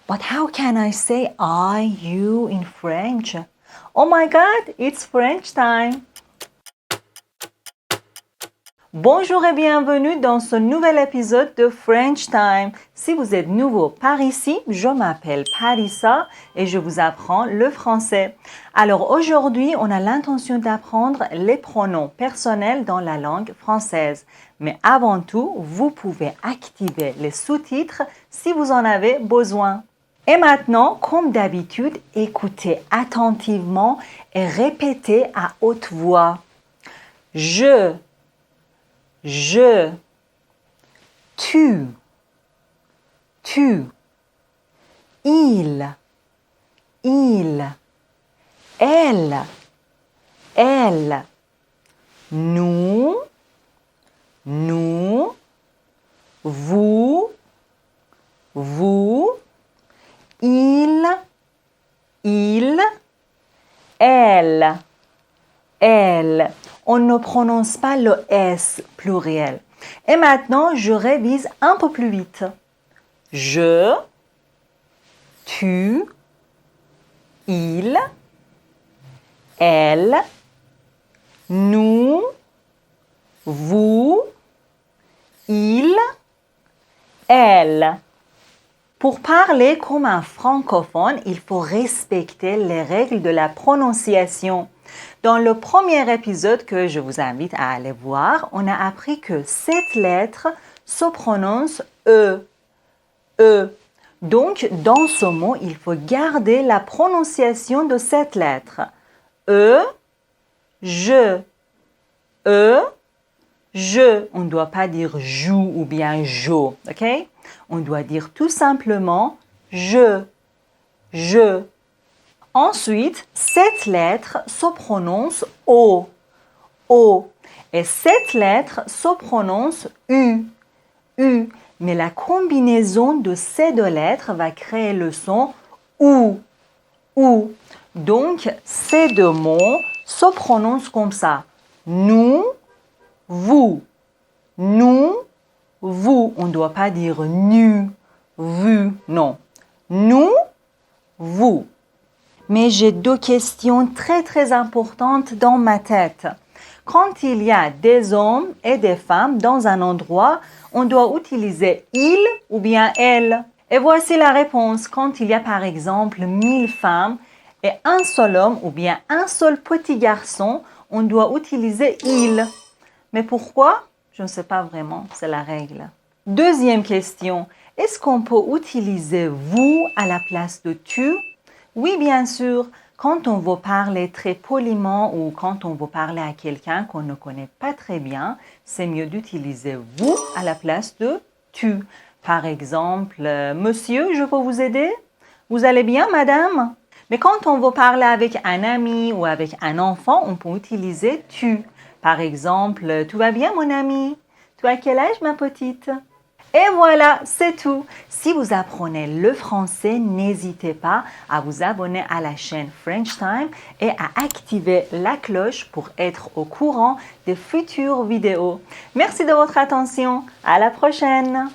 But how can I say I, you in French? Oh my God, it's French time! Bonjour et bienvenue dans ce nouvel épisode de French Time. Si vous êtes nouveau par ici, je m'appelle Parissa et je vous apprends le français. Alors aujourd'hui, on a l'intention d'apprendre les pronoms personnels dans la langue française. Mais avant tout, vous pouvez activer les sous-titres si vous en avez besoin. Et maintenant, comme d'habitude, écoutez attentivement et répétez à haute voix. Je, tu, il, elle, nous, vous, il, elle. On ne prononce pas le S pluriel. Et maintenant, je révise un peu plus vite. Je, tu, il, elle, nous, vous, il, elle. Pour parler comme un francophone, il faut respecter les règles de la prononciation. Dans le premier épisode que je vous invite à aller voir, on a appris que cette lettre se prononce E. E. Donc, dans ce mot, il faut garder la prononciation de cette lettre. E, je. E, je. On ne doit pas dire joue ou bien jo, ok? On doit dire tout simplement je. Ensuite, cette lettre se prononce O. O. Et cette lettre se prononce U. U. Mais la combinaison de ces deux lettres va créer le son OU. OU. Donc, ces deux mots se prononcent comme ça. Nous, vous. Nous, vous. On ne doit pas dire nu, vu, non. Nous, vous. Mais j'ai deux questions très importantes dans ma tête. Quand il y a des hommes et des femmes dans un endroit, on doit utiliser il ou bien elle. Et voici la réponse. Quand il y a par exemple 1000 femmes et un seul homme ou bien un seul petit garçon, on doit utiliser il. Mais pourquoi? Je ne sais pas vraiment, c'est la règle. Deuxième question. Est-ce qu'on peut utiliser vous à la place de tu? Oui, bien sûr. Quand on veut parler très poliment ou quand on veut parler à quelqu'un qu'on ne connaît pas très bien, c'est mieux d'utiliser vous à la place de tu. Par exemple, monsieur, je peux vous aider? Vous allez bien, madame? Mais quand on veut parler avec un ami ou avec un enfant, on peut utiliser tu. Par exemple, tout va bien, mon ami? Tu as quel âge, ma petite? Et voilà, c'est tout. Si vous apprenez le français, n'hésitez pas à vous abonner à la chaîne French Time et à activer la cloche pour être au courant des futures vidéos. Merci de votre attention. À la prochaine.